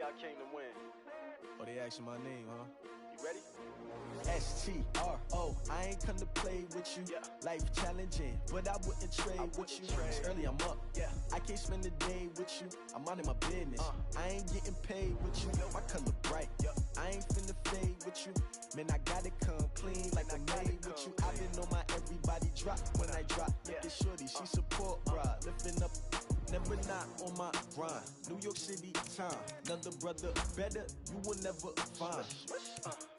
I came to win. Oh, they asking my name, huh? You ready? S-T-R-O, I ain't come to play with you. Yeah. Life challenging, but I wouldn't trade with you. It's early, I'm up. Yeah. I can't spend the day with you. I'm minding my business. I ain't getting paid with you. My color bright. Yeah. I ain't finna fade with you. Man, I gotta come clean like I'm made with you. I've been on my everybody drop when I drop. Look at shorty, she support, bruh. Lifting up. Never not on my grind. New York City time. Another brother better, you will never find.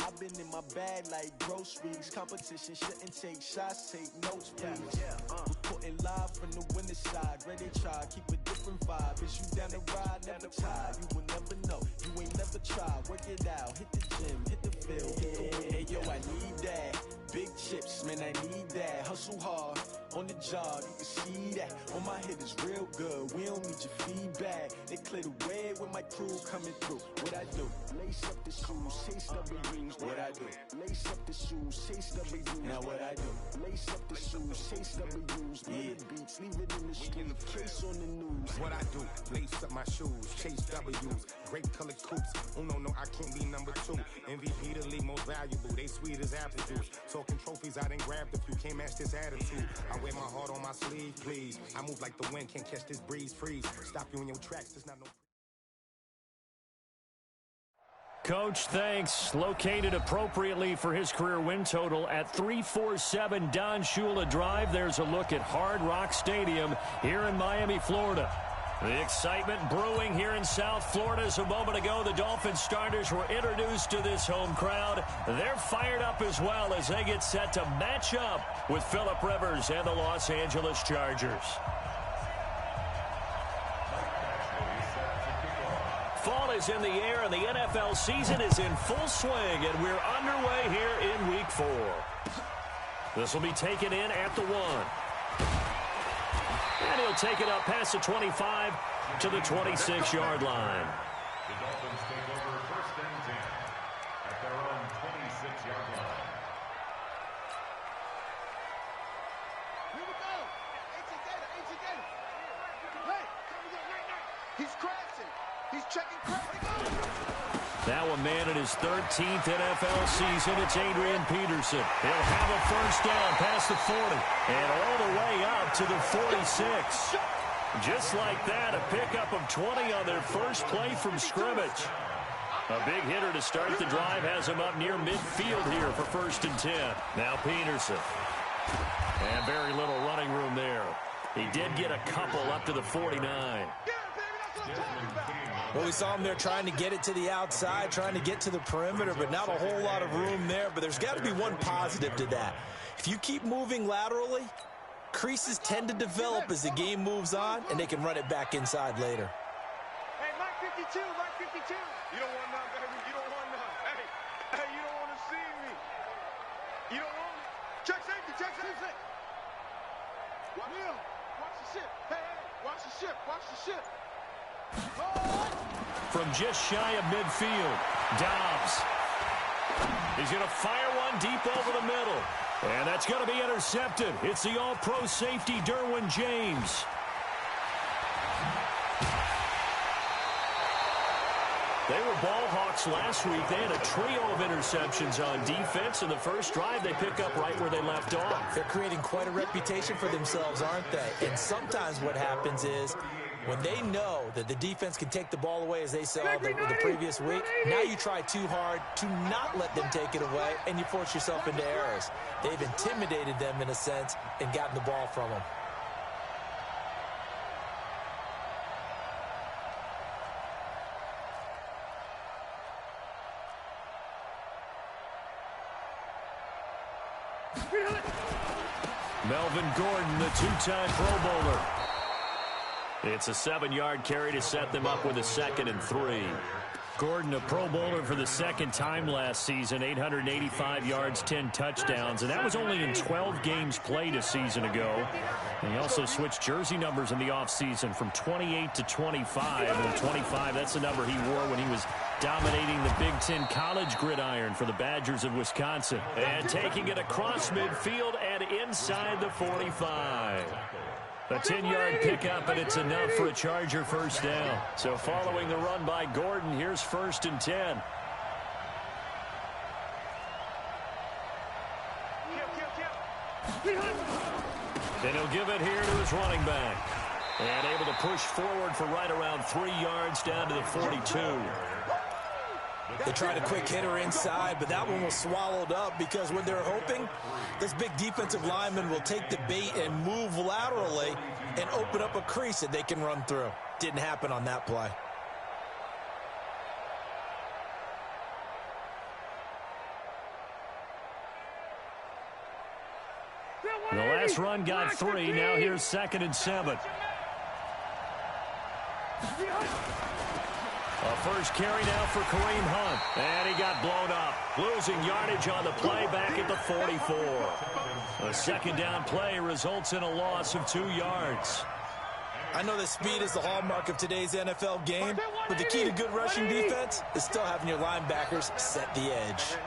I've been in my bag like groceries. Competition shouldn't take shots, take notes, please. Reporting live from the winning side. Ready to try, keep a different vibe. Is you down the ride, never tired. You will never know, you ain't never tried. Work it out, hit the gym, hit the field, hit the wind. Hey yo, I need that. Big chips, man, I need that. Hustle hard, on the job, you can see that. On my head is real good, we don't need your feedback. They clear the way with my crew coming through. What I do? Lace up the shoes, chase W's. What I do? Lace up the shoes, chase W's. Now what I do? Lace up the shoes, chase W's. Yeah. Beats, leave it in the street, case on the news. What I do? Lace up my shoes, chase W's. Great colored coops. Oh no, I can't be number 2. MVP the league most valuable. They sweet as apple juice. Talking trophies, I didn't grab the few. Can't match this attitude. I wear my heart on my sleeve, please. I move like the wind, can't catch this breeze, freeze. Stop you in your tracks, there's not no... Coach, thanks. Located appropriately for his career win total at 347 Don Shula Drive. There's a look at Hard Rock Stadium here in Miami, Florida. The excitement brewing here in South Florida. As a moment ago, the Dolphins starters were introduced to this home crowd. They're fired up as well as they get set to match up with Phillip Rivers and the Los Angeles Chargers. Fall is in the air, and the NFL season is in full swing, and we're underway here in Week 4. This will be taken in at the 1. And he'll take it up past the 25 to the 26-yard line. The Dolphins take over 1st and 10 at their own 26-yard line. Here we go. Hey, he's crashing. He's checking crash. Now a man in his 13th NFL season. It's Adrian Peterson. He'll have a first down past the 40 and all the way up to the 46. Just like that, a pickup of 20 on their first play from scrimmage. A big hitter to start the drive has him up near midfield here for 1st and 10. Now Peterson. And very little running room there. He did get a couple up to the 49. Well, we saw him there trying to get it to the outside, trying to get to the perimeter, but not a whole lot of room there. But there's got to be one positive to that. If you keep moving laterally, creases tend to develop as the game moves on, and they can run it back inside later. Hey, Mike 52, Mike 52. You don't want none, baby. You don't want none. Hey, you don't want to see me. You don't want me. Check safety, check safety. Watch the ship. Hey, watch the ship, watch the ship. From just shy of midfield, Dobbs. He's going to fire one deep over the middle. And that's going to be intercepted. It's the all-pro safety, Derwin James. They were ball hawks last week. They had a trio of interceptions on defense. In the first drive, they pick up right where they left off. They're creating quite a reputation for themselves, aren't they? And sometimes what happens is when they know that the defense can take the ball away, as they saw the previous week, now you try too hard to not let them take it away, and you force yourself into errors. They've intimidated them in a sense and gotten the ball from them. Melvin Gordon, the two-time Pro Bowler. It's a 7-yard carry to set them up with a 2nd and 3. Gordon, a Pro Bowler for the 2nd time last season, 885 yards, 10 touchdowns, and that was only in 12 games played a season ago. And he also switched jersey numbers in the offseason from 28 to 25. And 25, that's the number he wore when he was dominating the Big Ten college gridiron for the Badgers of Wisconsin. And taking it across midfield and inside the 45. A 10-yard pickup, and it's enough for a Charger first down. So following the run by Gordon, here's 1st and 10. And he'll give it here to his running back. And able to push forward for right around 3 yards down to the 42. They tried a quick hitter inside, but that one was swallowed up because what they're hoping, this big defensive lineman will take the bait and move laterally and open up a crease that they can run through. Didn't happen on that play. The last run got 3. Now here's 2nd and 7. A first carry now for Kareem Hunt. And he got blown up. Losing yardage on the play back at the 44. A 2nd down play results in a loss of 2 yards. I know that speed is the hallmark of today's NFL game, but the key to good rushing defense is still having your linebackers set the edge.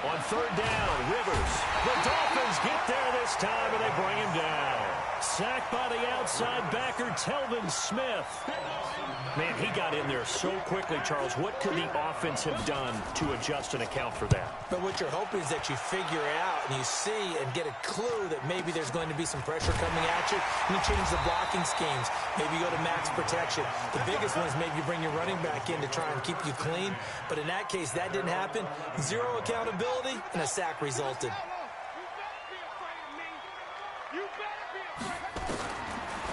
On 3rd down, Rivers. The Dolphins get there this time, and they bring him down. Sacked by the outside backer, Telvin Smith. Man, he got in there so quickly, Charles. What could the offense have done to adjust and account for that? But what you're hoping is that you figure it out and you see and get a clue that maybe there's going to be some pressure coming at you, and you change the blocking schemes. Maybe you go to max protection. The biggest one is maybe you bring your running back in to try and keep you clean. But in that case, that didn't happen. 0 accountability, and a sack resulted.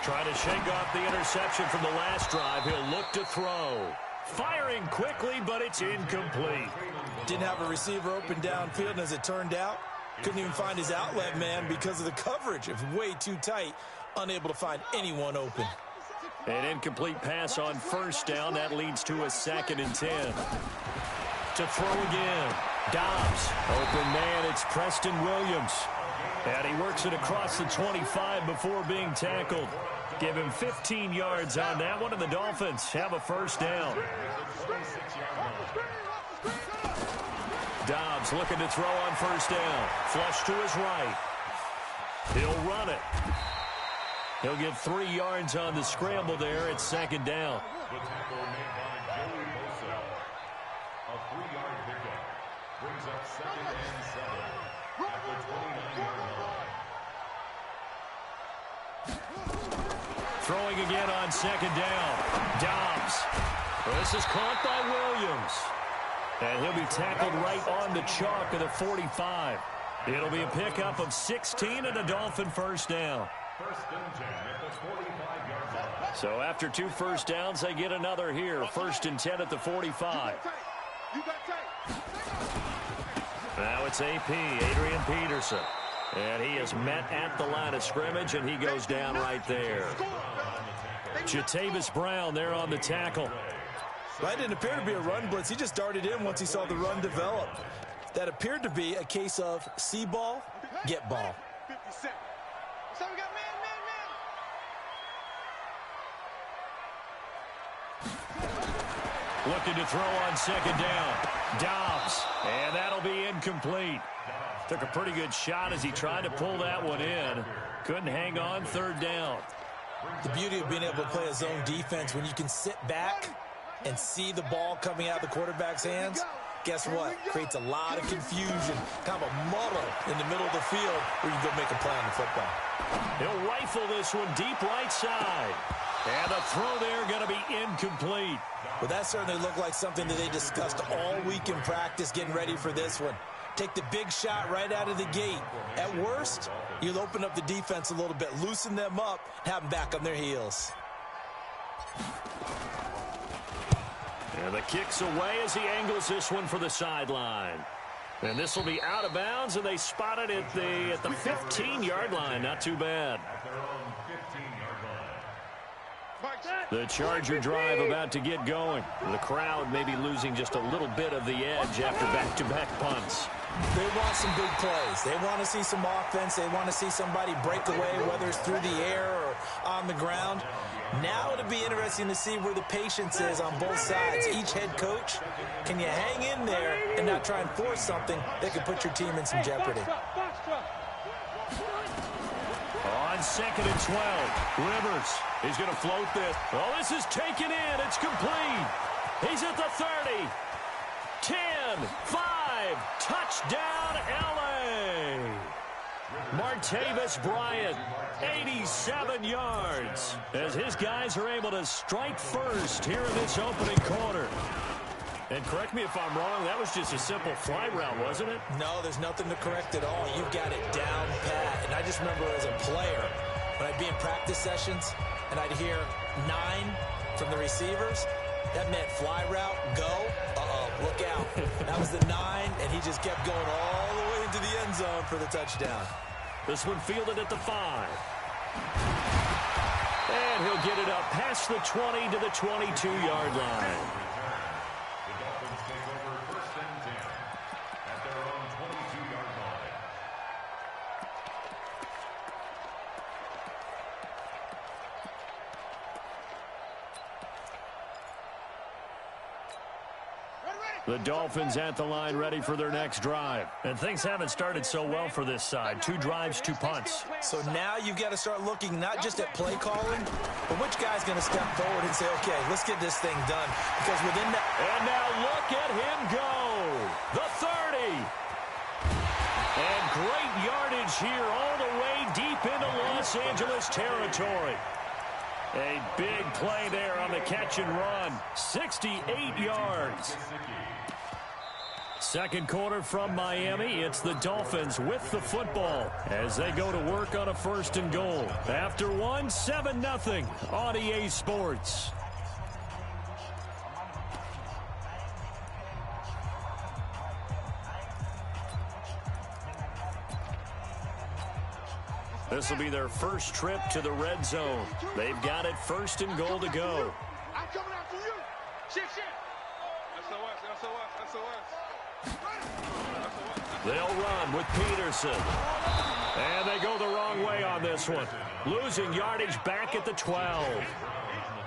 Trying to shake off the interception from the last drive. He'll look to throw. Firing quickly, but it's incomplete. Didn't have a receiver open downfield, and as it turned out, couldn't even find his outlet man because of the coverage. It was way too tight, unable to find anyone open. An incomplete pass on 1st down. That leads to a 2nd and 10. To throw again. Dobbs. Open man, it's Preston Williams. And he works it across the 25 before being tackled. Give him 15 yards on that one, and the Dolphins have a 1st down. Dobbs looking to throw on 1st down. Flush to his right. He'll run it. He'll get 3 yards on the scramble there. It's 2nd down. The tackle made by Joey Bosa. A 3-yard pickup brings up 2nd and 7 at the 29-yard line. Throwing again on 2nd down. Dobbs. Well, this is caught by Williams. And he'll be tackled right on the chalk of the 45. It'll be a pickup of 16 and a Dolphin 1st down. 1st and 10 at the 45-yard line. So after 2 first downs, they get another here. 1st and 10 at the 45. Now it's AP, Adrian Peterson. And he is met at the line of scrimmage, and he goes down right there. Jatavis Brown there on the tackle. That didn't appear to be a run blitz. He just darted in once he saw the run develop. That appeared to be a case of see ball, get ball. Looking to throw on 2nd down. Dobbs, and that'll be incomplete. Took a pretty good shot as he tried to pull that one in. Couldn't hang on 3rd down. The beauty of being able to play a zone defense when you can sit back and see the ball coming out of the quarterback's hands, guess what? Creates a lot of confusion, kind of a muddle in the middle of the field where you can go make a play on the football. He'll rifle this one deep right side. And the throw there going to be incomplete. Well, that certainly looked like something that they discussed all week in practice getting ready for this one. Take the big shot right out of the gate. At worst, you'll open up the defense a little bit, loosen them up, have them back on their heels. And the kick's away as he angles this one for the sideline. And this will be out of bounds, and they spot it at the 15-yard line. Not too bad. The Charger drive about to get going. The crowd may be losing just a little bit of the edge after back-to-back punts. They want some big plays. They want to see some offense. They want to see somebody break away, whether it's through the air or on the ground. Now it'll be interesting to see where the patience is on both sides. Each head coach, can you hang in there and not try and force something that could put your team in some jeopardy? On 2nd and 12, Rivers is going to float this. Oh, this is taken in. It's complete. He's at the 30. 10, 5, touchdown, L.A. Martavis Bryant, 87 yards, as his guys are able to strike first here in this opening quarter. And correct me if I'm wrong, that was just a simple fly route, wasn't it? No, there's nothing to correct at all. You've got it down pat. And I just remember as a player, when I'd be in practice sessions and I'd hear 9 from the receivers, that meant fly route, go, look out. That was the 9, and he just kept going all the way into the end zone for the touchdown. This one fielded at the 5. And he'll get it up past the 20 to the 22-yard line. The Dolphins take over 1st and 10 at their own 22-yard line. The Dolphins at the line ready for their next drive. And things haven't started so well for this side. 2 drives, 2 punts. So now you've got to start looking not just at play calling, but which guy's going to step forward and say, okay, let's get this thing done. Because within that... And now look at him go. The 30. And great yardage here all the way deep into Los Angeles territory. A big play there on the catch and run. 68 yards. Second quarter from Miami. It's the Dolphins with the football as they go to work on a 1st and goal. After 1, 7-0 on EA Sports. This will be their first trip to the red zone. They've got it 1st and goal to go. I'm coming after you. Shit. SOS. They'll run with Peterson. And they go the wrong way on this one. Losing yardage back at the 12.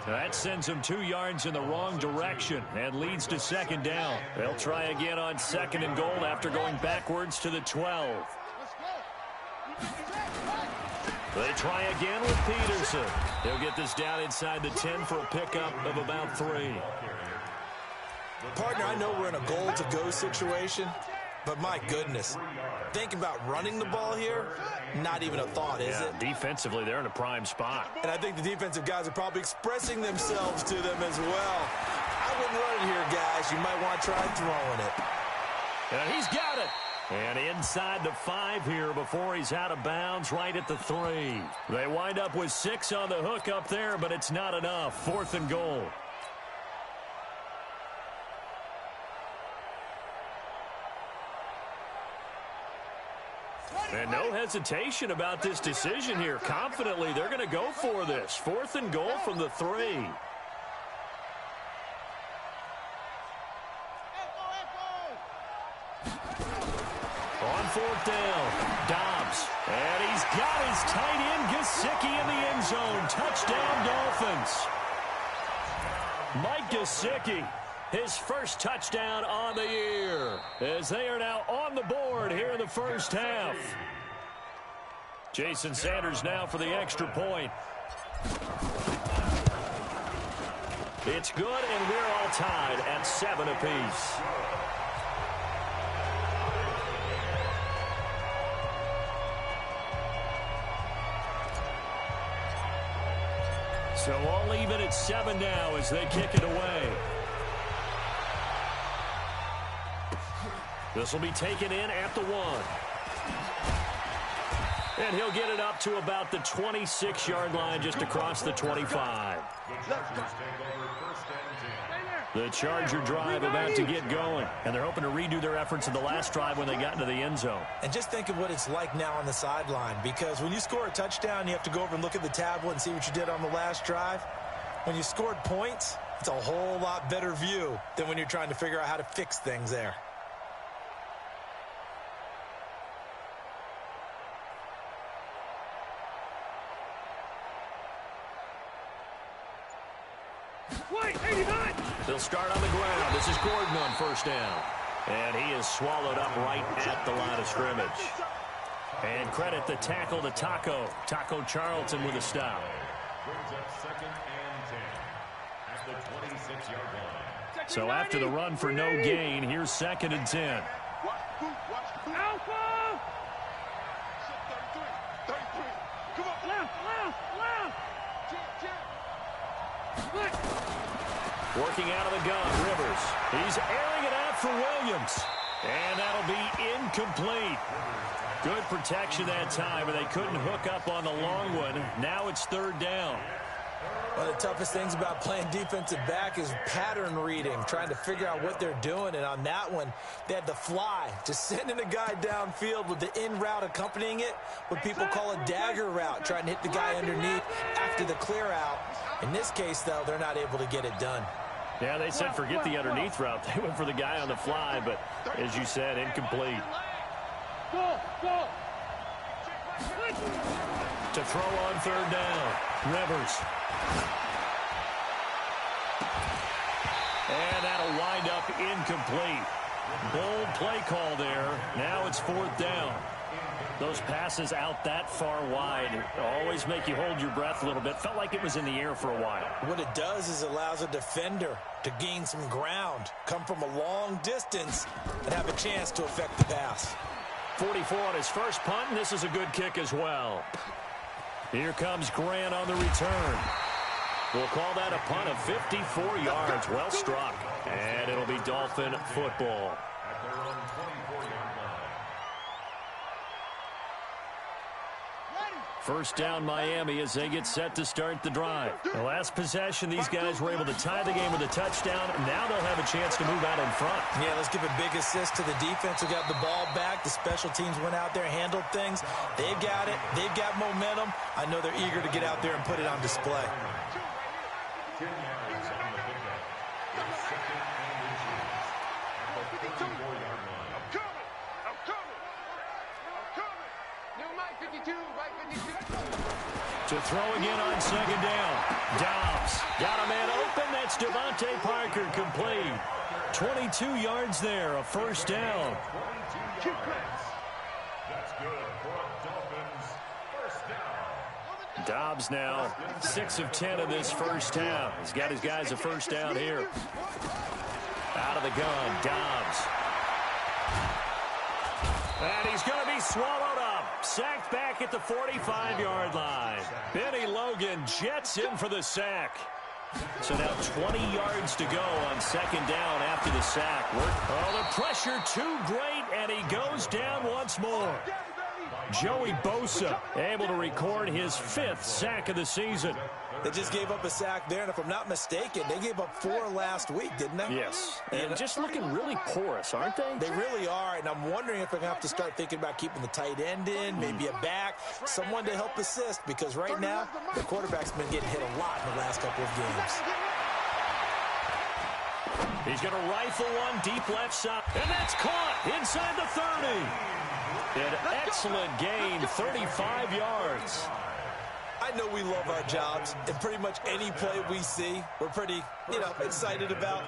That sends them 2 yards in the wrong direction and leads to 2nd down. They'll try again on 2nd and goal after going backwards to the 12. They try again with Peterson. He'll get this down inside the 10 for a pickup of about 3. Partner, I know we're in a goal-to-go situation, but my goodness, think about running the ball here, not even a thought, is it? Defensively, they're in a prime spot. And I think the defensive guys are probably expressing themselves to them as well. I wouldn't run it here, guys. You might want to try throwing it. And he's got it. And inside the 5 here before he's out of bounds, right at the 3. They wind up with 6 on the hook up there, but it's not enough. 4th and goal. And no hesitation about this decision here. Confidently, they're going to go for this. 4th and goal from the 3. On 4th down, Dobbs. And he's got his tight end, Gesicki, in the end zone. Touchdown, Dolphins. Mike Gesicki, his first touchdown on the year, as they are now on the board here in the first half. Jason Sanders now for the extra point. It's good, and we're all tied at 7 apiece. So all even at 7 now as they kick it away. This will be taken in at the 1. And he'll get it up to about the 26-yard line just across the 25. The Charger drive about to get going. And they're hoping to redo their efforts in the last drive when they got into the end zone. And just think of what it's like now on the sideline. Because when you score a touchdown, you have to go over and look at the tablet and see what you did on the last drive. When you scored points, it's a whole lot better view than when you're trying to figure out how to fix things there. They'll start on the ground. This is Gordon on first down. And he is swallowed up right at the line of scrimmage. And credit the tackle to Taco. Taco Charlton with a stop. Brings up 2nd and 10 at the 26-yard line. So after the run for no gain, here's 2nd and 10. Alpha! 33. Come on. Left. Working out of the gun, Rivers. He's airing it out for Williams. And that'll be incomplete. Good protection that time, and they couldn't hook up on the long one. Now it's 3rd down. One of the toughest things about playing defensive back is pattern reading, trying to figure out what they're doing. And on that one, they had the fly, just sending a guy downfield with the in route accompanying it, what people call a dagger route, trying to hit the guy underneath after the clear out. In this case, though, they're not able to get it done. Yeah, they said forget the underneath route. They went for the guy on the fly, but as you said, incomplete. To throw on 3rd down, Rivers. And that'll wind up incomplete. Bold play call there. Now it's 4th down. Those passes out that far wide always make you hold your breath a little bit. Felt like it was in the air for a while. What it does is allows a defender to gain some ground, come from a long distance, and have a chance to affect the pass. 44 on his first punt, and this is a good kick as well. Here comes Grant on the return. We'll call that a punt of 54 yards. Well struck. And it'll be Dolphin football. At their own 24-yard line. First down Miami as they get set to start the drive. The last possession, these guys were able to tie the game with a touchdown. Now they'll have a chance to move out in front. Yeah, let's give a big assist to the defense who got the ball back. The special teams went out there, handled things. They've got it. They've got momentum. I know they're eager to get out there and put it on display. 10 yards on the pickup. It's 2nd and inches at the 54-yard line. I'm coming. New Mike 52, Mike 52. To throw again on 2nd down. Dobbs got a man open. That's Devontae Parker complete. 22 yards there, a first down. 22 yards. That's good for a Dolphins first down. Dobbs now 6 of 10 in this first half. He's got his guys a first down here. Out of the gun, Dobbs. And he's going to be swallowed up. Sacked back at the 45-yard line. Benny Logan jets in for the sack. So now 20 yards to go on 2nd down after the sack. Oh, the pressure too great, and he goes down once more. Joey Bosa able to record his 5th sack of the season. They just gave up a sack there, and if I'm not mistaken, they gave up 4 last week, didn't they? Yes. And just looking really porous, aren't they? They really are, and I'm wondering if they're going to have to start thinking about keeping the tight end in, maybe a back, someone to help assist, because right now, the quarterback's been getting hit a lot in the last couple of games. He's going to rifle one deep left side, and that's caught inside the 30. An excellent gain, 35 yards. I know we love our jobs, and pretty much any play we see, we're pretty, excited about.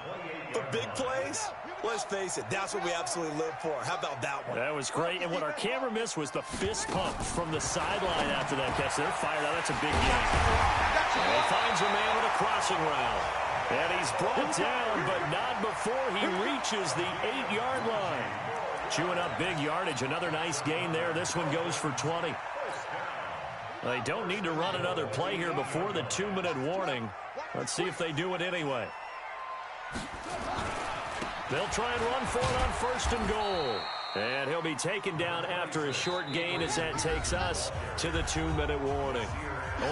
But big plays, let's face it, that's what we absolutely live for. How about that one? That was great, and what our camera missed was the fist pump from the sideline after that catch. They're fired out. That's a big gain. And he finds a man with a crossing route. And he's brought down, but not before he reaches the 8-yard line. Chewing up big yardage. Another nice gain there. This one goes for 20. They don't need to run another play here before the 2-minute warning. Let's see if they do it anyway. They'll try and run for it on 1st and goal. And he'll be taken down after a short gain as that takes us to the 2-minute warning.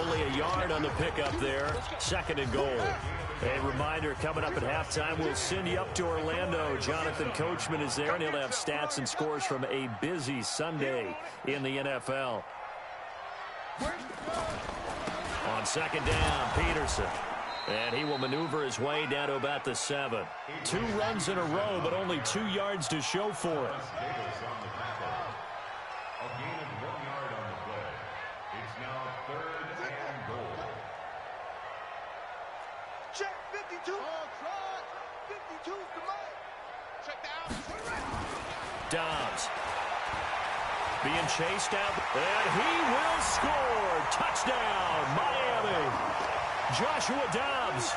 Only a yard on the pickup there. 2nd and goal. A reminder, coming up at halftime, we'll send you up to Orlando. Jonathan Coachman is there, and he'll have stats and scores from a busy Sunday in the NFL. On 2nd down, Peterson. And he will maneuver his way down to about the 7. 2 runs in a row, but only 2 yards to show for it. A gain of 1 yard on the play. It's now 3rd and goal. Check 52. 52's the mic. Check that out. Dobbs being chased out, and he will score. Touchdown, Miami. Joshua Dobbs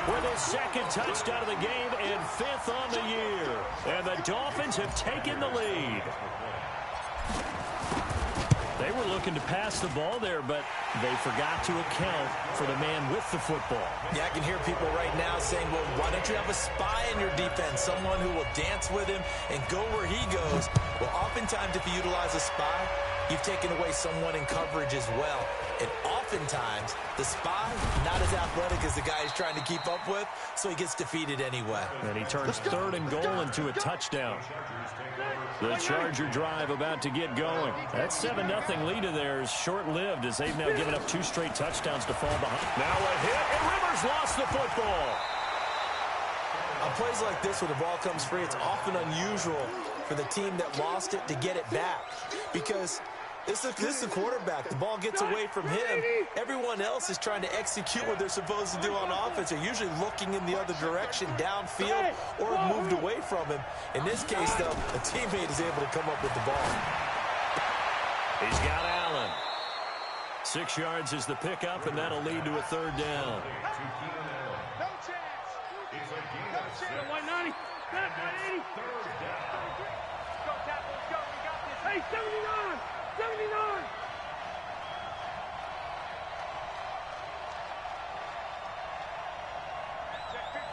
with his second touchdown of the game and 5th on the year. And the Dolphins have taken the lead. They were looking to pass the ball there, but they forgot to account for the man with the football. Yeah, I can hear people right now saying, well, why don't you have a spy in your defense, someone who will dance with him and go where he goes? Well, oftentimes if you utilize a spy, you've taken away someone in coverage as well. And oftentimes, the spy, not as athletic as the guy he's trying to keep up with, so he gets defeated anyway. And he turns 3rd and goal into a touchdown. The Charger drive about to get going. That 7-0 lead of theirs short-lived as they've now given up 2 straight touchdowns to fall behind. Now a hit, and Rivers lost the football. On plays like this where the ball comes free, it's often unusual for the team that lost it to get it back because this is the quarterback. The ball gets away from him. Everyone else is trying to execute what they're supposed to do on offense. They're usually looking in the other direction, downfield, or moved away from him. In this case, though, a teammate is able to come up with the ball. He's got Allen. 6 yards is the pickup, and that'll lead to a 3rd down. No chance. No chance. 190. 180. Go, Tackle. Let's go. We got this. Hey, 79. 79.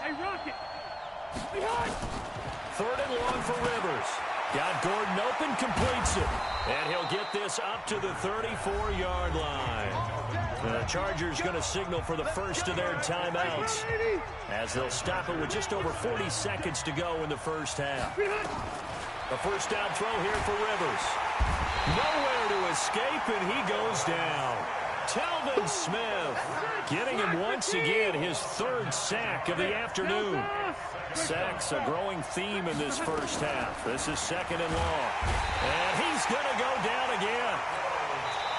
Hey, Rocket. Behind. 3rd and long for Rivers. Got Gordon open, completes it. And he'll get this up to the 34-yard line. The Chargers going to signal for the first of their timeouts as they'll stop it with just over 40 seconds to go in the first half. A first down throw here for Rivers. Nowhere to escape, and he goes down. Telvin Smith getting him once again his 3rd sack of the afternoon. Sacks a growing theme in this first half. This is 2nd and long. And he's going to go down again.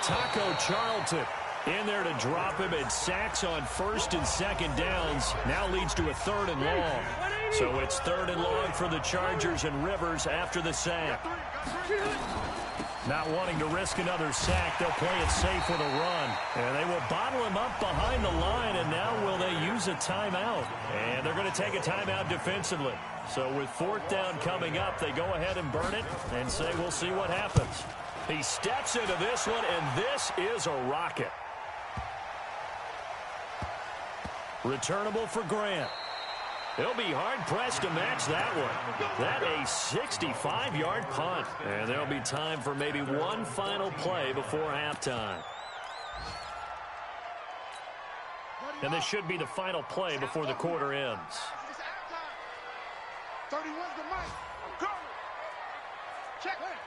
Taco Charlton in there to drop him, and sacks on 1st and 2nd downs now leads to a 3rd and long. So it's 3rd and long for the Chargers and Rivers after the sack. Not wanting to risk another sack, they'll play it safe with a run. And they will bottle him up behind the line, and now will they use a timeout? And they're going to take a timeout defensively. So with 4th down coming up, they go ahead and burn it and say we'll see what happens. He steps into this one, and this is a rocket. Returnable for Grant. He'll be hard-pressed to match that one. That a 65-yard punt. And there'll be time for maybe one final play before halftime. And this should be the final play before the quarter ends. 31's the mic. Go. Check it.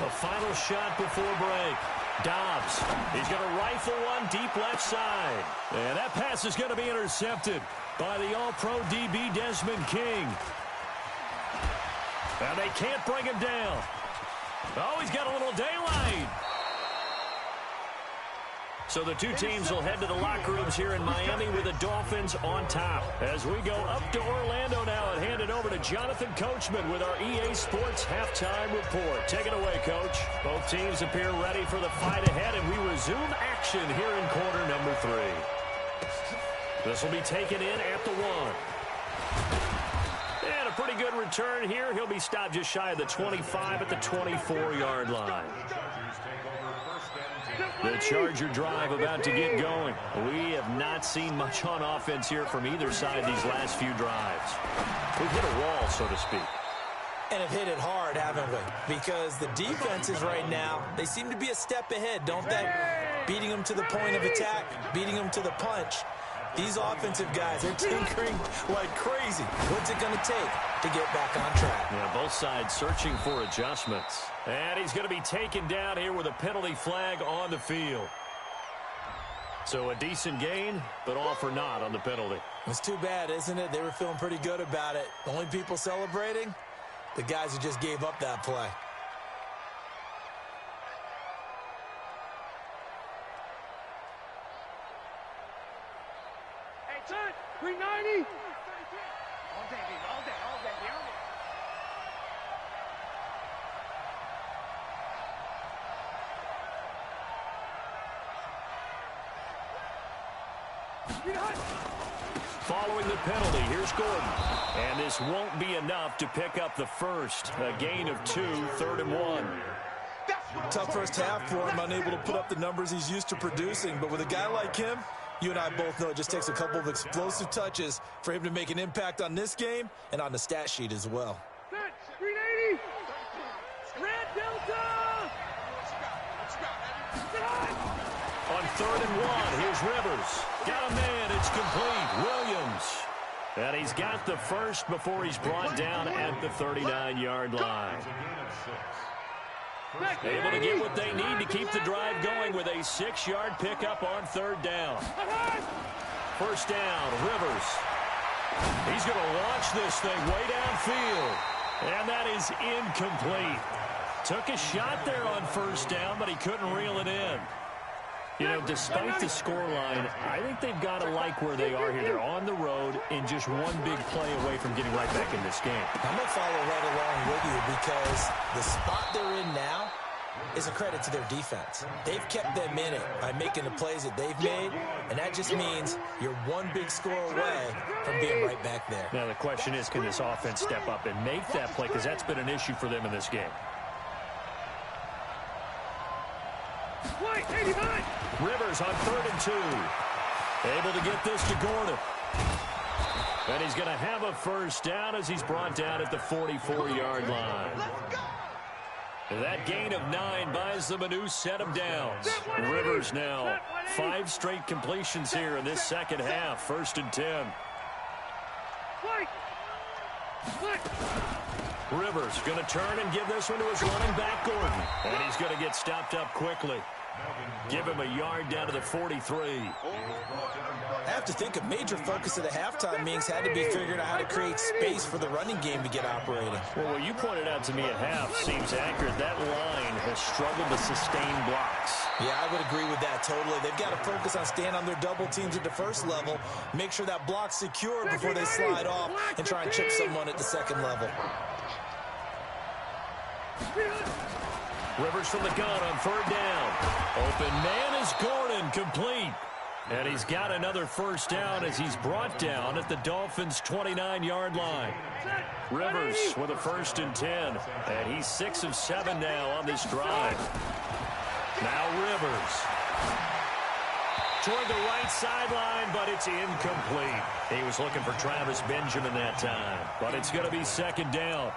A final shot before break. Dobbs, he's going to rifle one deep left side. And that pass is going to be intercepted by the All-Pro DB Desmond King. And they can't bring him down. Oh, he's got a little daylight. So the two teams will head to the locker rooms here in Miami with the Dolphins on top. As we go up to Orlando now and hand it over to Jonathan Coachman with our EA Sports Halftime Report. Take it away, Coach. Both teams appear ready for the fight ahead, and we resume action here in quarter number 3. This will be taken in at the 1. And a pretty good return here. He'll be stopped just shy of the 25 at the 24-yard line. The Charger drive about to get going. We have not seen much on offense here from either side these last few drives. We've hit a wall, so to speak. And have hit it hard, haven't we? Because the defenses right now, they seem to be a step ahead, don't they? Beating them to the point of attack, beating them to the punch. These offensive guys are tinkering like crazy. What's it going to take to get back on track? Yeah, both sides searching for adjustments. And he's going to be taken down here with a penalty flag on the field. So a decent gain, but all for naught on the penalty. It's too bad, isn't it? They were feeling pretty good about it. The only people celebrating, the guys who just gave up that play. 390. All day, baby. All day, all day, all day. Following the penalty, here's Gordon. And this won't be enough to pick up the first. A gain of 2, 3rd and 1. Tough first half for him, unable to put up the numbers he's used to producing. But with a guy like him, you and I both know it just takes a couple of explosive touches for him to make an impact on this game and on the stat sheet as well. 380. Red Delta. On 3rd and 1, here's Rivers. Got a man, it's complete. Williams. And he's got the first before he's brought down at the 39-yard line. Able to get what they need to keep the drive going with a 6-yard pickup on 3rd down. First down, Rivers. He's going to launch this thing way downfield. And that is incomplete. Took a shot there on 1st down, but he couldn't reel it in. You know, despite the scoreline, I think they've got to like where they are here. They're on the road and just one big play away from getting right back in this game. I'm going to follow right along with you because the spot they're in now is a credit to their defense. They've kept them in it by making the plays that they've made, and that just means you're one big score away from being right back there. Now, the question is, can this offense step up and make that play? Because that's been an issue for them in this game. Rivers on 3rd and 2. Able to get this to Gordon. And he's going to have a first down as he's brought down at the 44-yard line. That gain of 9 buys them a new set of downs. Rivers now 5 straight completions here in this second half. 1st and 10. Rivers going to turn and give this one to his running back, Gordon. And he's going to get stopped up quickly. Give him a yard down to the 43. I have to think a major focus of the halftime meetings had to be figuring out how to create space for the running game to get operating. Well, what you pointed out to me at half seems accurate. That line has struggled to sustain blocks. Yeah, I would agree with that totally. They've got to focus on staying on their double teams at the first level, make sure that block's secure before they slide off and try and chip someone at the second level. Rivers from the gun on 3rd down. Open man is Gordon, complete. And he's got another first down as he's brought down at the Dolphins' 29-yard line. Rivers with a 1st and 10. And he's 6 of 7 now on this drive. Now Rivers. Toward the right sideline, but it's incomplete. He was looking for Travis Benjamin that time. But it's going to be 2nd down.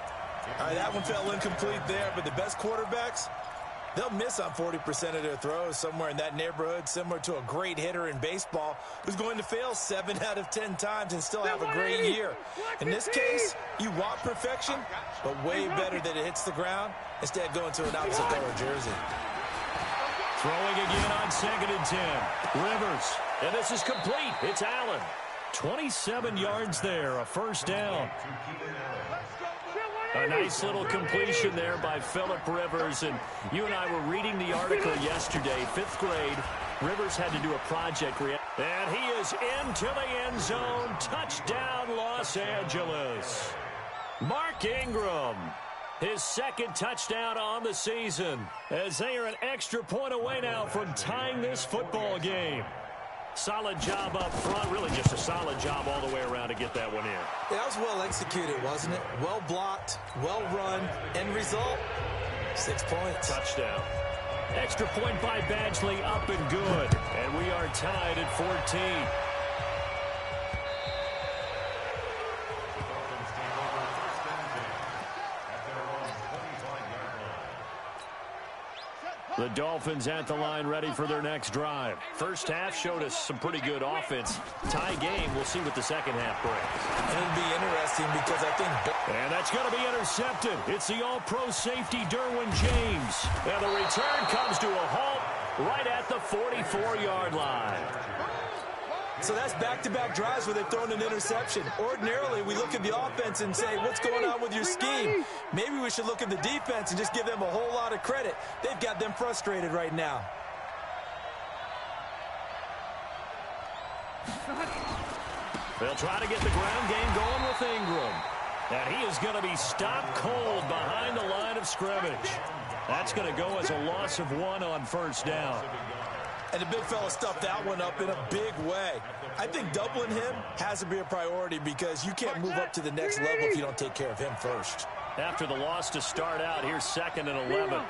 All right, that one fell incomplete there, but the best quarterbacks, they'll miss on 40% of their throws, somewhere in that neighborhood, similar to a great hitter in baseball who's going to fail 7 out of 10 times and still have a great year. In this case, you want perfection, but way better that it hits the ground instead of going to an opposite color jersey. Throwing again on 2nd and 10. Rivers, and this is complete. It's Allen. 27 yards there, a first down. A nice little completion there by Phillip Rivers. And you and I were reading the article yesterday, 5th grade. Rivers had to do a project. And he is into the end zone. Touchdown, Los Angeles. Mark Ingram, his 2nd touchdown on the season, as they are an extra point away now from tying this football game. Solid job up front, really just a solid job all the way around to get that one in. Yeah, that was well executed, wasn't it? Well blocked, well run, end result, 6 points. Touchdown. Extra point by Badgley, up and good. And we are tied at 14. The Dolphins at the line, ready for their next drive. First half showed us some pretty good offense. Tie game, we'll see what the second half brings. It'll be interesting because I think... And that's going to be intercepted. It's the all-pro safety, Derwin James. And the return comes to a halt right at the 44-yard line. So that's back-to-back drives where they've thrown an interception. Ordinarily, we look at the offense and say, what's going on with your scheme? Maybe we should look at the defense and just give them a whole lot of credit. They've got them frustrated right now. They'll try to get the ground game going with Ingram. And he is going to be stopped cold behind the line of scrimmage. That's going to go as a loss of 1 on first down. And the big fella stuffed that one up in a big way. I think doubling him has to be a priority because you can't move up to the next level if you don't take care of him first. After the loss to start out, here's 2nd and 11.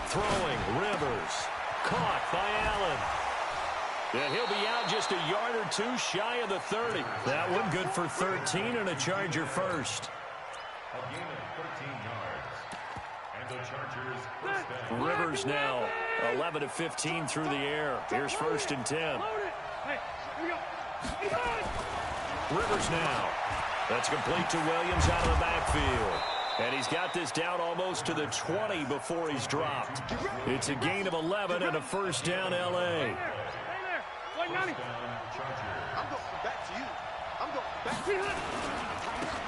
Throwing, Rivers. Caught by Allen. And he'll be out just a yard or 2 shy of the 30. That one good for 13 and a Charger first. A gain of 13 yards. And the Chargers first down. Rivers now 11 of 15 through the air. Here's 1st and 10. Rivers now. That's complete to Williams out of the backfield. And he's got this down almost to the 20 before he's dropped. It's a gain of 11 and a first down, L.A.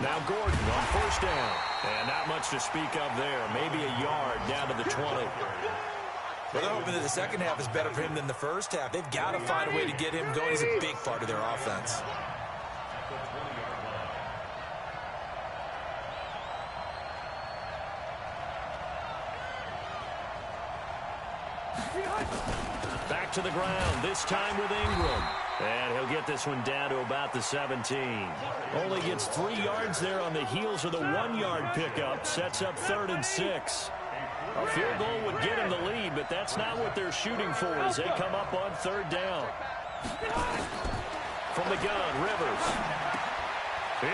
Now Gordon on first down. And not much to speak of there. Maybe a yard down to the 20. Well, they're hoping that the second half is better for him than the first half. They've got to find a way to get him going. He's a big part of their offense. Back to the ground, this time with Ingram. And he'll get this one down to about the 17. Only gets 3 yards there on the heels of the 1-yard pickup. Sets up 3rd and 6. A field goal would get him the lead, but that's not what they're shooting for as they come up on 3rd down. From the gun, Rivers.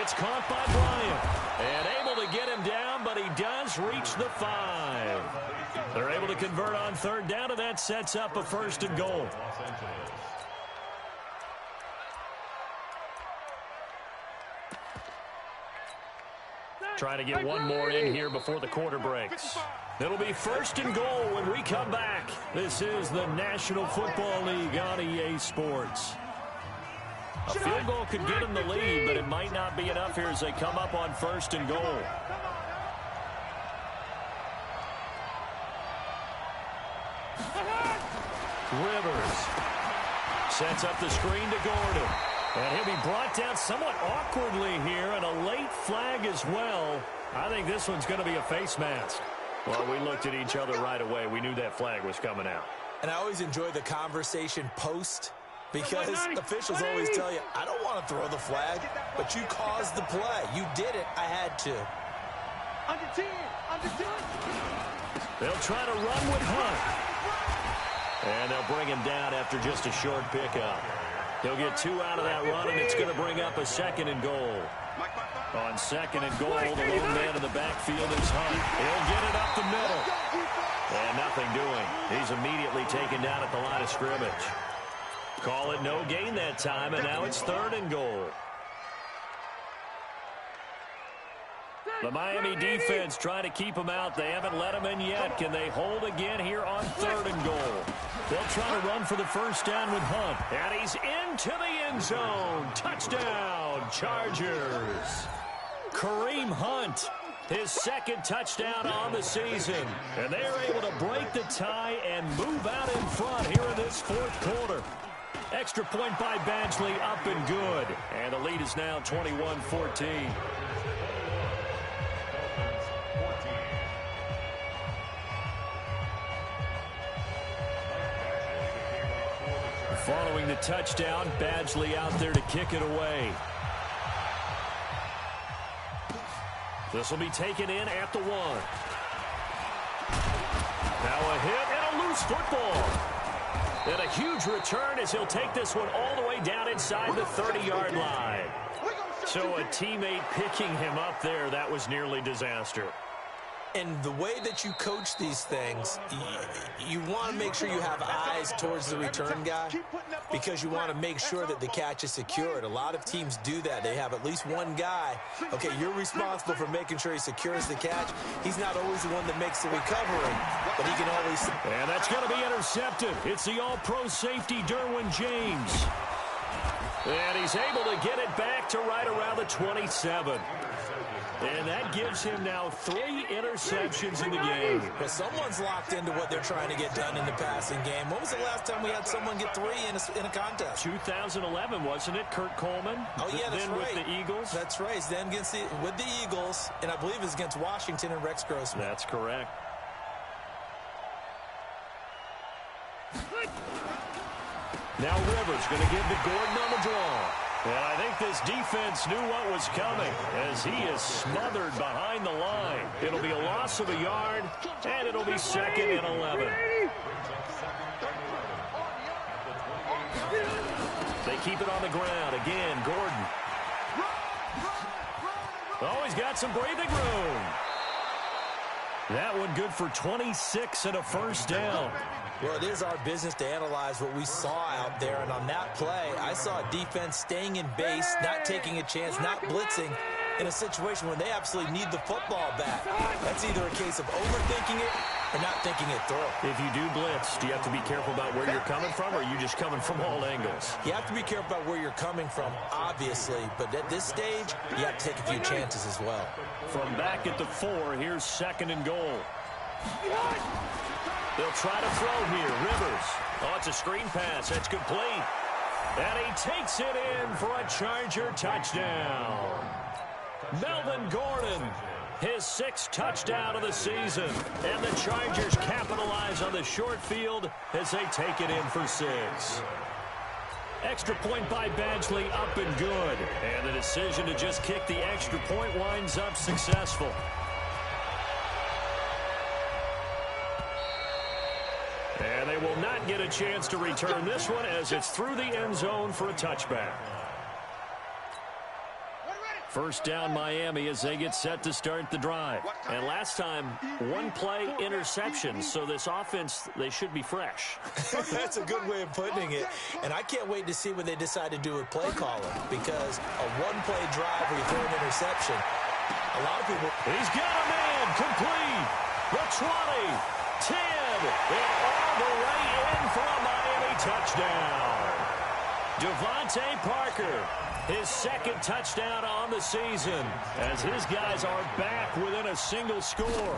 It's caught by Bryant. And able to get him down, but he does reach the 5. They're able to convert on 3rd down, and that sets up a 1st and goal. Trying to get one more in here before the quarter breaks. It'll be 1st and goal when we come back. This is the National Football League on EA Sports. A field goal could get them the lead, but it might not be enough here as they come up on 1st and goal. Rivers sets up the screen to Gordon. And he'll be brought down somewhat awkwardly here, and a late flag as well. I think this one's going to be a face mask. Well, we looked at each other right away. We knew that flag was coming out. And I always enjoy the conversation post because officials always tell you, I don't want to throw the flag, but you caused the play. You did it. I had to. Under 10. They'll try to run with Hunt. And they'll bring him down after just a short pickup. He'll get 2 out of that run, and it's going to bring up a 2nd and goal. On 2nd and goal, the lone man in the backfield is Hunt. He'll get it up the middle. And nothing doing. He's immediately taken down at the line of scrimmage. Call it no gain that time, and now it's 3rd and goal. The Miami defense trying to keep him out. They haven't let him in yet. Can they hold again here on 3rd and goal? They'll try to run for the first down with Hunt. And he's into the end zone. Touchdown, Chargers. Kareem Hunt, his 2nd touchdown on the season. And they're able to break the tie and move out in front here in this 4th quarter. Extra point by Badgley, up and good. And the lead is now 21-14. Following the touchdown, Badgley out there to kick it away. This will be taken in at the 1. Now a hit and a loose football. And a huge return as he'll take this one all the way down inside the 30-yard line. So a teammate picking him up there, that was nearly disaster. And the way that you coach these things, you want to make sure you have eyes towards the return guy because you want to make sure that the catch is secured. A lot of teams do that. They have at least one guy. Okay, you're responsible for making sure he secures the catch. He's not always the one that makes the recovery, but he can always... And that's going to be intercepted. It's the all-pro safety, Derwin James. And he's able to get it back to right around the 27. And that gives him now 3 interceptions in the game. But someone's locked into what they're trying to get done in the passing game. When was the last time we had someone get 3 in a contest? 2011, wasn't it? Kurt Coleman? Oh, yeah, that's then right. with the Eagles? That's right. Then with the Eagles, and I believe it was against Washington and Rex Grossman. That's correct. Now Rivers going to give to Gordon on the draw. And I think this defense knew what was coming as he is smothered behind the line. It'll be a loss of a yard, and it'll be 2nd and 11. They keep it on the ground. Again, Gordon. Oh, he's got some breathing room. That one good for 26 and a first down. Well, it is our business to analyze what we saw out there, and on that play, I saw a defense staying in base, not taking a chance, not blitzing in a situation where they absolutely need the football back. That's either a case of overthinking it or not thinking it through. If you do blitz, do you have to be careful about where you're coming from, or are you just coming from all angles? You have to be careful about where you're coming from, obviously, but at this stage, you have to take a few chances as well. From back at the 4, here's 2nd and goal. They'll try to throw here. Rivers. Oh, it's a screen pass. That's complete. And he takes it in for a Charger touchdown. Melvin Gordon, his 6th touchdown of the season. And the Chargers capitalize on the short field as they take it in for 6. Extra point by Badgley, up and good. And the decision to just kick the extra point winds up successful. And they will not get a chance to return this one as it's through the end zone for a touchback. First down Miami as they get set to start the drive. And last time, 1 play interception. So this offense, they should be fresh. That's a good way of putting it. And I can't wait to see what they decide to do with play calling, because a 1-play drive where you throw an interception, a lot of people... He's got a man complete. The 20, 10, and all the way in for a Miami touchdown. Devontae Parker, his 2nd touchdown on the season, as his guys are back within a single score.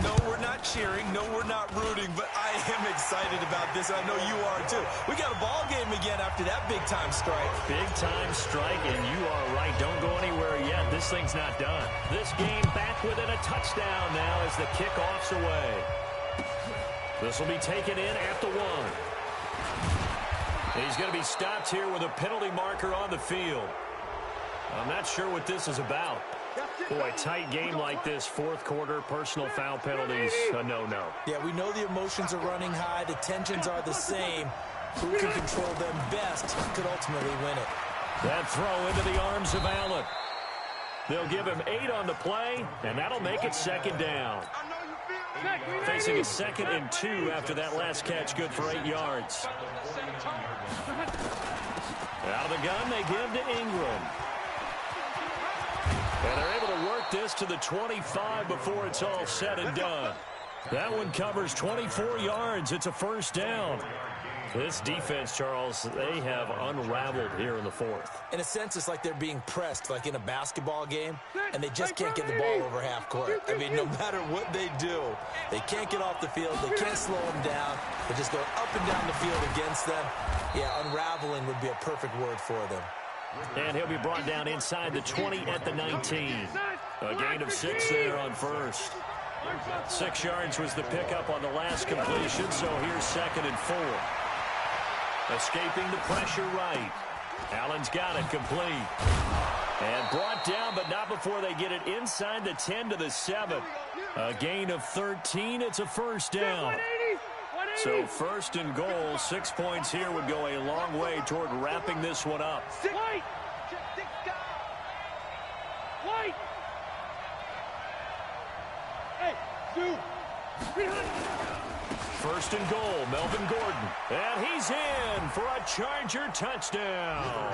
No, we're not cheering. No, we're not rooting, but I am excited about this. I know you are, too. We got a ball game again after that big-time strike. Big-time strike, and you are right. Don't go anywhere yet. This thing's not done. This game back within a touchdown now as the kickoff's away. This will be taken in at the 1. He's going to be stopped here with a penalty marker on the field. I'm not sure what this is about. Boy, tight game like this, 4th quarter, personal foul penalties, a no-no. Yeah, we know the emotions are running high. The tensions are the same. Who can control them best could ultimately win it. That throw into the arms of Allen. They'll give him 8 on the play, and that'll make it 2nd down. Facing a 2nd and 2 after that last catch, good for 8 yards. Out of the gun, they give to Ingram. And they're able to work this to the 25 before it's all said and done. That one covers 24 yards. It's a first down. This defense, Charles, they have unraveled here in the 4th. In a sense, it's like they're being pressed, like in a basketball game, and they just can't get the ball over half court. I mean, no matter what they do, they can't get off the field. They can't slow them down. They're just going up and down the field against them. Yeah, unraveling would be a perfect word for them. And he'll be brought down inside the 20 at the 19. A gain of 6 there on first. 6 yards was the pickup on the last completion, so here's 2nd and 4. Escaping the pressure right. Allen's got it complete. And brought down, but not before they get it inside the 10 to the 7. A gain of 13. It's a first down. So 1st and goal, 6 points here would go a long way toward wrapping this one up. White! White! Hey, dude! 1st and goal, Melvin Gordon. And he's in for a Charger touchdown.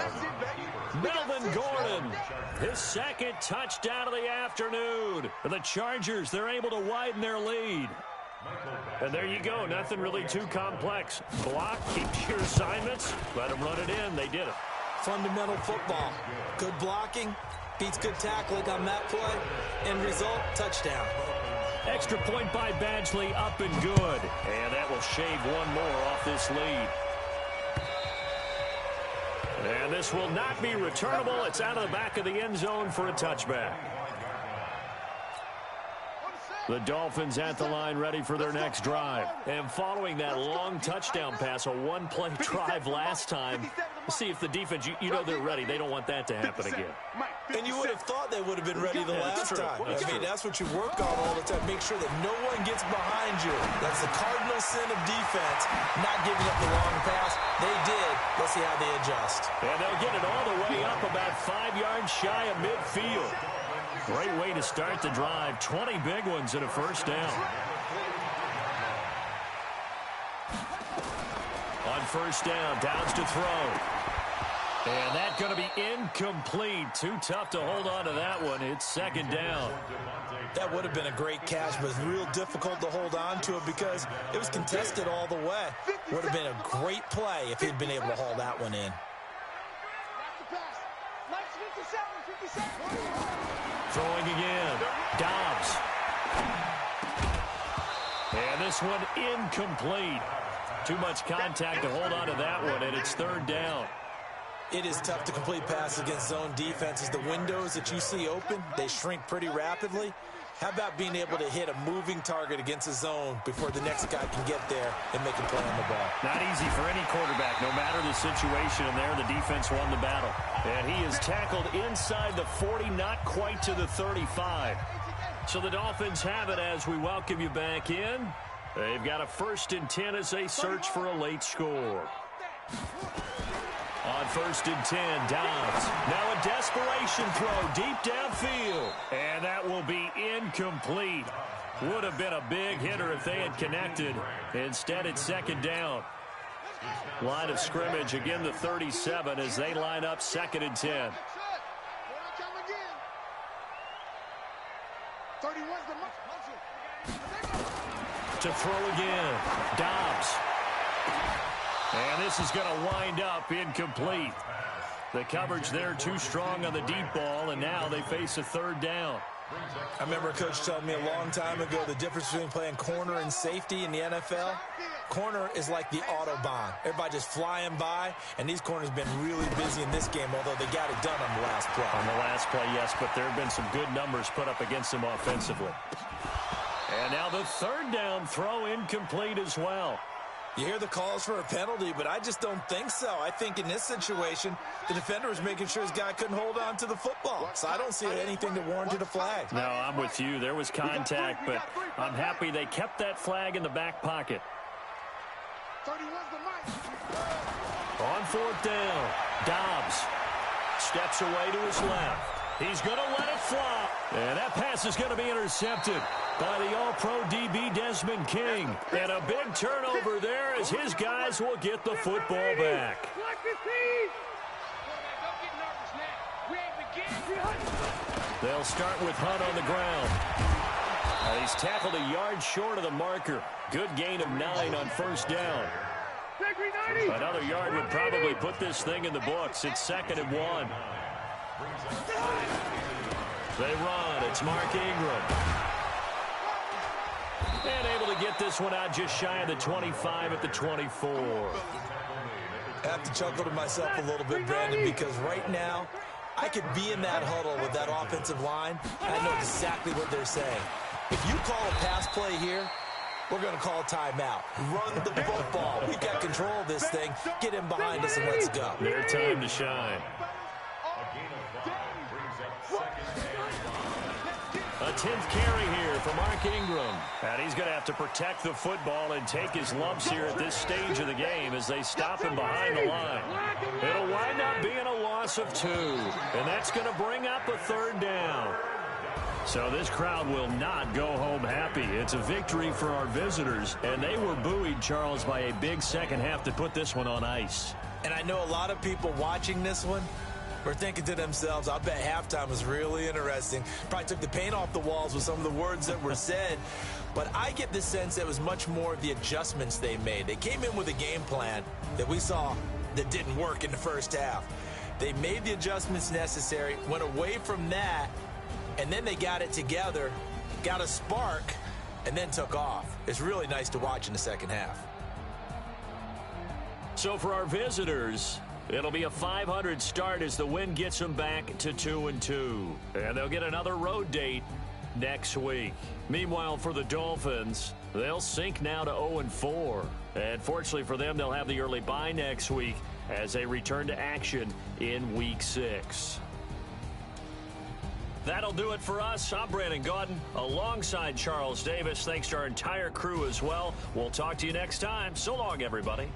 Melvin Gordon, his 2nd touchdown of the afternoon. The Chargers, they're able to widen their lead. And there you go, nothing really too complex. Block, keep your assignments, let them run it in. They did it. Fundamental football. Good blocking, Beats good tackling on that play. End result, touchdown. Extra point by Badgley, up and good. And that will shave one more off this lead. And this will not be returnable. It's out of the back of the end zone for a touchback. The Dolphins at the line, ready for their next drive. And following that long touchdown pass, a one-play drive last time, see if the defense, you know they're ready. They don't want that to happen again. And you would have thought they would have been ready the last time. I mean, that's what you work on all the time. Make sure that no one gets behind you. That's the cardinal sin of defense, not giving up the long pass. They did. Let's see how they adjust. And they'll get it all the way up about 5 yards shy of midfield. Great way to start the drive. 20 big ones and a first down. On first down, downs to throw. And that's going to be incomplete. Too tough to hold on to that one. It's second down. That would have been a great catch, but it's real difficult to hold on to it because it was contested all the way. Would have been a great play if he'd been able to haul that one in. Throwing again. Dobbs. And this one incomplete. Too much contact to hold on to that one, and it's third down. It is tough to complete passes against zone defenses. The windows that you see open, they shrink pretty rapidly. How about being able to hit a moving target against a zone before the next guy can get there and make a play on the ball? Not easy for any quarterback, no matter the situation. And there, the defense won the battle. And he is tackled inside the 40, not quite to the 35. So the Dolphins have it as we welcome you back in. They've got a 1st and 10 as they search for a late score. On 1st and 10, Dobbs. Now a desperation throw deep downfield. And that will be incomplete. Would have been a big hitter if they had connected. Instead, it's second down. Line of scrimmage, again the 37 as they line up 2nd and 10. To throw again. Dobbs. And this is going to wind up incomplete. The coverage there too strong on the deep ball, and now they face a third down. I remember a coach telling me a long time ago the difference between playing corner and safety in the NFL. Corner is like the Autobahn. Everybody just flying by, and these corners have been really busy in this game, although they got it done on the last play. On the last play, yes, but there have been some good numbers put up against them offensively. And now the third down throw incomplete as well. You hear the calls for a penalty, but I just don't think so. I think in this situation, the defender was making sure his guy couldn't hold on to the football. So I don't see anything that warranted a flag. No, I'm with you. There was contact, but I'm happy they kept that flag in the back pocket. On 4th down, Dobbs steps away to his left. He's going to let it fly. And that pass is going to be intercepted by the All-Pro DB Desmond King. And a big turnover there as his guys will get the football back. They'll start with Hunt on the ground. He's tackled a yard short of the marker. Good gain of 9 on first down. Another yard would probably put this thing in the books. It's 2nd and 1. They run. It's Mark Ingram. And able to get this one out just shy of the 25 at the 24. I have to chuckle to myself a little bit, Brandon, because right now, I could be in that huddle with that offensive line. I know exactly what they're saying. If you call a pass play here, we're going to call a timeout. Run the football. We've got control of this thing. Get him behind us and let's go. Their time to shine. A 10th carry here for Mark Ingram. And he's going to have to protect the football and take his lumps here at this stage of the game as they stop him behind the line. It'll wind up being a loss of 2. And that's going to bring up a third down. So this crowd will not go home happy. It's a victory for our visitors. And they were buoyed, Charles, by a big second half to put this one on ice. And I know a lot of people watching this one were thinking to themselves, I bet halftime was really interesting. Probably took the paint off the walls with some of the words that were said. But I get the sense that it was much more of the adjustments they made. They came in with a game plan that we saw that didn't work in the first half. They made the adjustments necessary, went away from that, and then they got it together, got a spark, and then took off. It's really nice to watch in the second half. So for our visitors, it'll be a 500 start as the win gets them back to 2-2. And they'll get another road date next week. Meanwhile, for the Dolphins, they'll sink now to 0-4. And fortunately for them, they'll have the early bye next week as they return to action in Week 6. That'll do it for us. I'm Brandon Gaudin alongside Charles Davis. Thanks to our entire crew as well. We'll talk to you next time. So long, everybody.